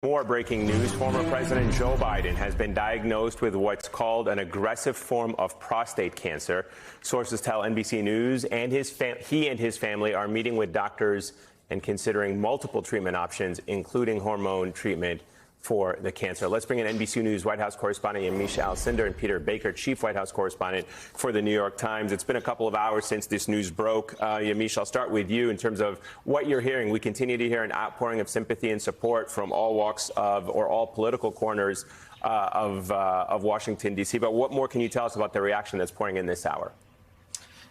More breaking news. Former President Joe Biden has been diagnosed with what's called an aggressive form of prostate cancer. Sources tell NBC News and he and his family are meeting with doctors and considering multiple treatment options, including hormone treatment for the cancer. Let's bring in NBC News White House correspondent Yamiche Alcindor and Peter Baker, chief White House correspondent for the New York Times. It's been a couple of hours since this news broke. Yamiche, I'll start with you in terms of what you're hearing. We continue to hear an outpouring of sympathy and support from all walks of, or all political corners of Washington, D.C. But what more can you tell us about the reaction that's pouring in this hour?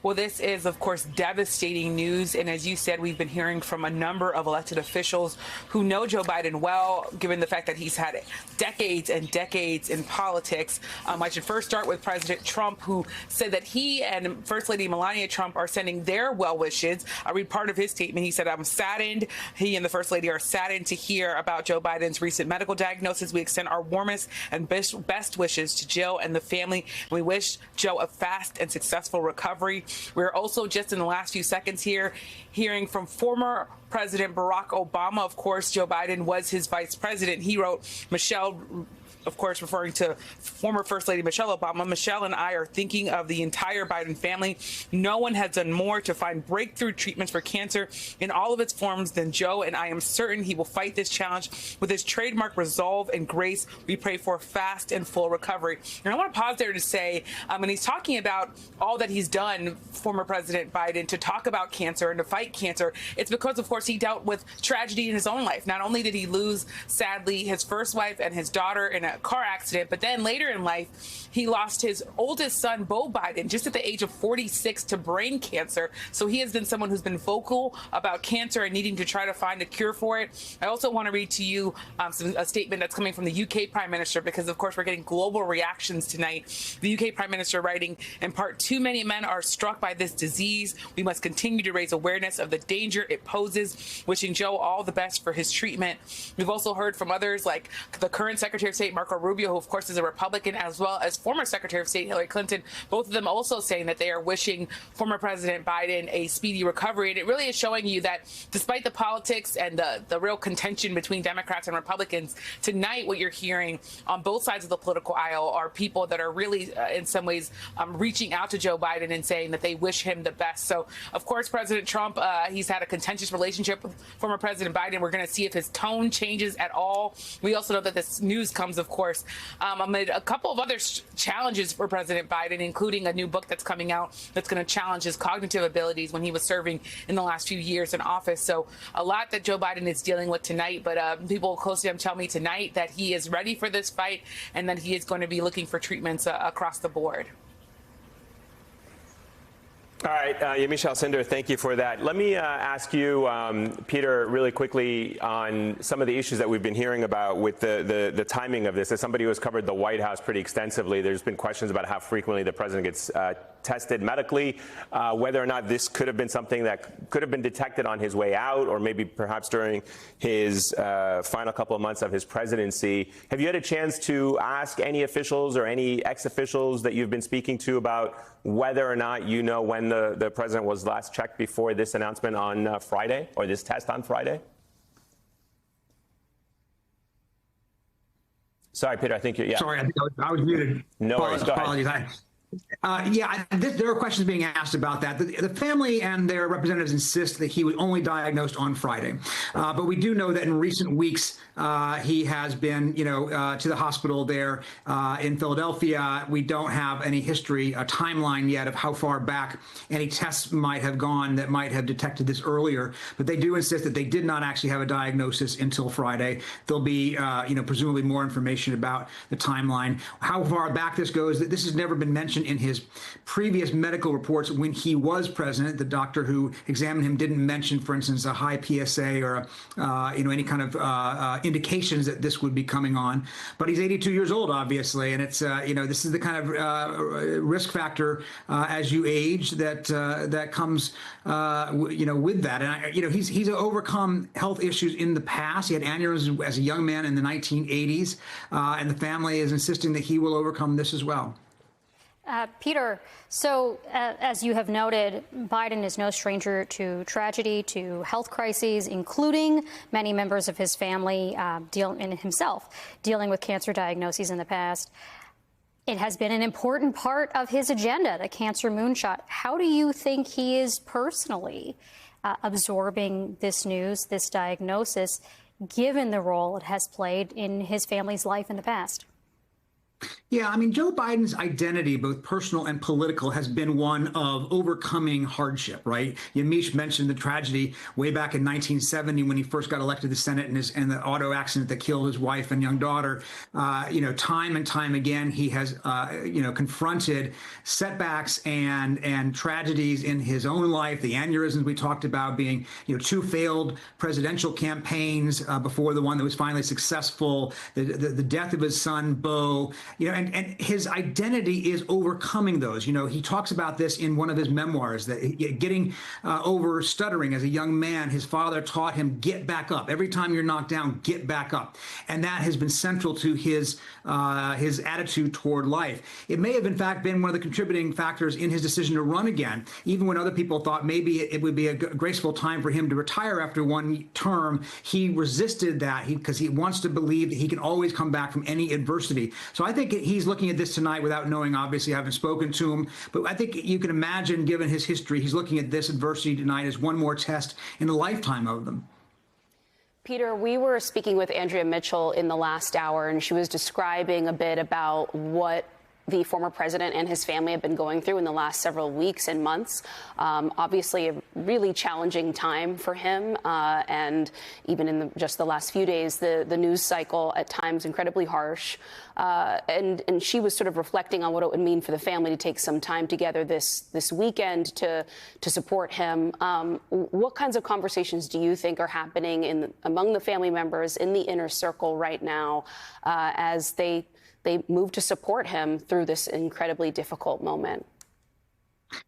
Well, this is, of course, devastating news. And as you said, we've been hearing from a number of elected officials who know Joe Biden well, given the fact that he's had decades and decades in politics. I should first start with President Trump, who said that he and First Lady Melania Trump are sending their well wishes. I read part of his statement. He said, "I'm saddened." He and the First Lady are saddened to hear about Joe Biden's recent medical diagnosis. We extend our warmest and best wishes to Joe and the family. We wish Joe a fast and successful recovery. We're also just in the last few seconds here hearing from former President Barack Obama. Of course, Joe Biden was his vice president. He wrote, Michelle, of course, referring to former First Lady Michelle Obama. "Michelle and I are thinking of the entire Biden family. No one has done more to find breakthrough treatments for cancer in all of its forms than Joe, and I am certain he will fight this challenge with his trademark resolve and grace. We pray for fast and full recovery." And I want to pause there to say, when he's talking about all that he's done, former President Biden, to talk about cancer and to fight cancer, it's because, of course, he dealt with tragedy in his own life. Not only did he lose, sadly, his first wife and his daughter in a car accident, but then later in life, he lost his oldest son, Beau Biden, just at the age of 46 to brain cancer. So he has been someone who's been vocal about cancer and needing to try to find a cure for it. I also want to read to you a statement that's coming from the UK Prime Minister, because, of course, we're getting global reactions tonight. The UK Prime Minister writing, "In part, too many men are struck by this disease. We must continue to raise awareness of the danger it poses. Wishing Joe all the best for his treatment." We've also heard from others like the current Secretary of State, Marco Rubio, who, of course, is a Republican, as well as former Secretary of State Hillary Clinton, both of them also saying that they are wishing former President Biden a speedy recovery. And it really is showing you that despite the politics and the real contention between Democrats and Republicans, tonight what you're hearing on both sides of the political aisle are people that are really, in some ways, reaching out to Joe Biden and saying that they wish him the best. So, of course, President Trump, he's had a contentious relationship with former President Biden. We're going to see if his tone changes at all. We also know that this news comes, of course, amid a couple of other challenges for President Biden, including a new book that's coming out that's going to challenge his cognitive abilities when he was serving in the last few years in office. So a lot that Joe Biden is dealing with tonight, but people close to him tell me tonight that he is ready for this fight and that he is going to be looking for treatments across the board. All right, Yamiche Alcindor, thank you for that. Let me ask you, Peter, really quickly on some of the issues that we've been hearing about with the timing of this. As somebody who has covered the White House pretty extensively, there's been questions about how frequently the president gets tested medically, whether or not this could have been something that could have been detected on his way out or maybe perhaps during his final couple of months of his presidency. Have you had a chance to ask any officials or any ex-officials that you've been speaking to about whether or not you know when the president was last checked before this announcement on Friday, or this test on Friday? Sorry, Peter, I think you're, yeah. Sorry, I think I was muted. No worries, go ahead. There are questions being asked about that. The family and their representatives insist that he was only diagnosed on Friday. But we do know that in recent weeks, he has been, to the hospital there in Philadelphia. We don't have any history, a timeline yet of how far back any tests might have gone that might have detected this earlier. But they do insist that they did not actually have a diagnosis until Friday. There'll be, presumably more information about the timeline. How far back this goes, this has never been mentioned in his previous medical reports when he was president. The doctor who examined him didn't mention, for instance, a high PSA or any kind of indications that this would be coming on. But he's 82 years old, obviously, and it's this is the kind of risk factor as you age that comes with that. And he's overcome health issues in the past. He had aneurysms as a young man in the 1980s, and the family is insisting that he will overcome this as well. Peter, so as you have noted, Biden is no stranger to tragedy, to health crises, including many members of his family and himself dealing with cancer diagnoses in the past. It has been an important part of his agenda, the cancer moonshot. How do you think he is personally absorbing this news, this diagnosis, given the role it has played in his family's life in the past? Yeah, I mean, Joe Biden's identity, both personal and political, has been one of overcoming hardship, right? Yamiche mentioned the tragedy way back in 1970 when he first got elected to the Senate and the auto accident that killed his wife and young daughter. Time and time again, he has, confronted setbacks and tragedies in his own life. The aneurysms we talked about being, two failed presidential campaigns before the one that was finally successful, the death of his son, Beau. And his identity is overcoming those. He talks about this in one of his memoirs, that getting over stuttering as a young man, his father taught him, get back up. Every time you're knocked down, get back up. And that has been central to his attitude toward life. It may have, in fact, been one of the contributing factors in his decision to run again, even when other people thought maybe it would be a graceful time for him to retire after one term. He resisted that because he wants to believe that he can always come back from any adversity. So I think he's looking at this tonight without knowing, obviously, I haven't spoken to him. But I think you can imagine, given his history, he's looking at this adversity tonight as one more test in a lifetime of them. Peter, we were speaking with Andrea Mitchell in the last hour, and she was describing a bit about what the former president and his family have been going through in the last several weeks and months. Obviously, a really challenging time for him. And even in just the last few days, the news cycle at times incredibly harsh. And she was sort of reflecting on what it would mean for the family to take some time together this weekend to support him. What kinds of conversations do you think are happening among the family members in the inner circle right now as they move to support him through this incredibly difficult moment?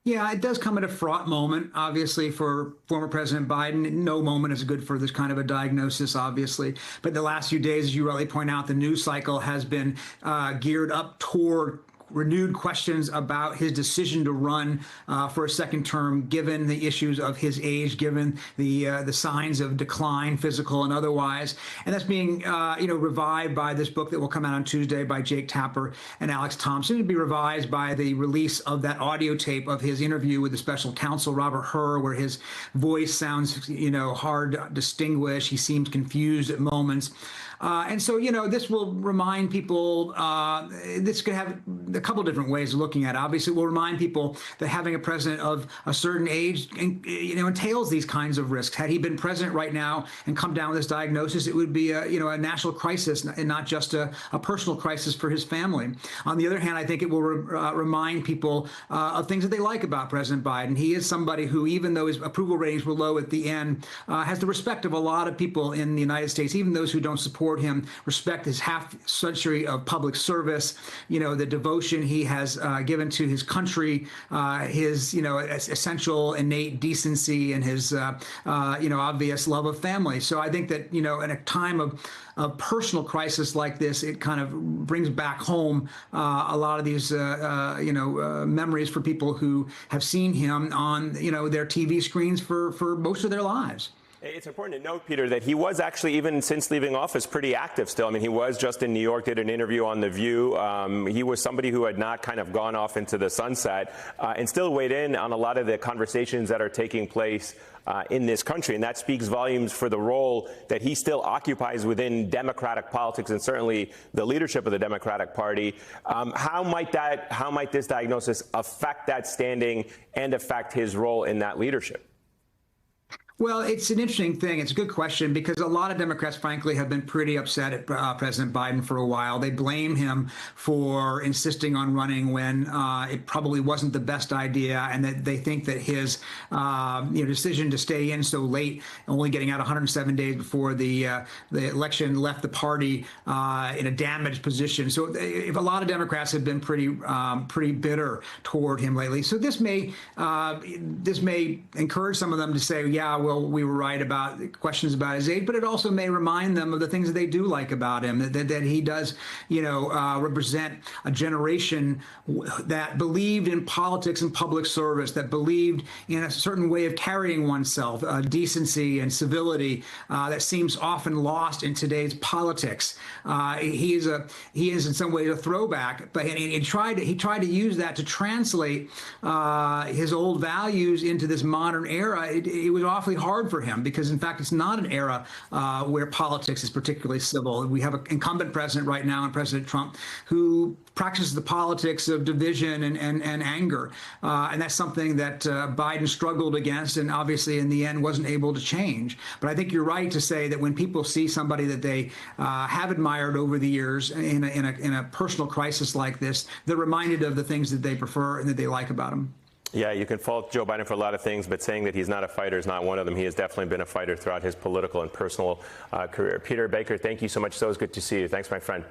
Yeah, it does come at a fraught moment, obviously, for former President Biden. No moment is good for this kind of a diagnosis, obviously. But the last few days, as you rightly point out, the news cycle has been geared up toward renewed questions about his decision to run for a second term, given the issues of his age, given the signs of decline, physical and otherwise. And that's being, revived by this book that will come out on Tuesday by Jake Tapper and Alex Thompson. It'll be revised by the release of that audio tape of his interview with the special counsel, Robert Hur, where his voice sounds, hard to distinguish. He seems confused at moments. And so, this will remind people, this could have a couple different ways of looking at it. Obviously, it will remind people that having a president of a certain age, entails these kinds of risks. Had he been president right now and come down with this diagnosis, it would be a national crisis and not just a personal crisis for his family. On the other hand, I think it will remind people of things that they like about President Biden. He is somebody who, even though his approval ratings were low at the end, has the respect of a lot of people in the United States, even those who don't support him, respect his half-century of public service, the devotion he has given to his country, his, essential innate decency and his, obvious love of family. So I think that, in a time of personal crisis like this, it kind of brings back home a lot of these, memories for people who have seen him on, their TV screens for most of their lives. It's important to note, Peter, that he was actually, even since leaving office, pretty active still. I mean, he was just in New York, did an interview on The View. He was somebody who had not kind of gone off into the sunset and still weighed in on a lot of the conversations that are taking place in this country. And that speaks volumes for the role that he still occupies within Democratic politics and certainly the leadership of the Democratic Party. How might this diagnosis affect that standing and affect his role in that leadership? Well, it's an interesting thing. It's a good question because a lot of Democrats, frankly, have been pretty upset at President Biden for a while. They blame him for insisting on running when it probably wasn't the best idea, and that they think that his decision to stay in so late, only getting out 107 days before the election, left the party in a damaged position. So if a lot of Democrats have been pretty bitter toward him lately. So this may encourage some of them to say, yeah, well, we were right about questions about his age, but it also may remind them of the things that they do like about him, that he does, represent a generation that believed in politics and public service, that believed in a certain way of carrying oneself, decency and civility that seems often lost in today's politics. He is in some ways a throwback, but he tried to use that to translate his old values into this modern era. It was awfully hard for him because, in fact, it's not an era where politics is particularly civil. We have an incumbent president right now, and President Trump, who practices the politics of division and anger. And that's something that Biden struggled against and obviously in the end wasn't able to change. But I think you're right to say that when people see somebody that they have admired over the years in a personal crisis like this, they're reminded of the things that they prefer and that they like about him. Yeah, you can fault Joe Biden for a lot of things, but saying that he's not a fighter is not one of them. He has definitely been a fighter throughout his political and personal career. Peter Baker, thank you so much. So it's good to see you. Thanks, my friend.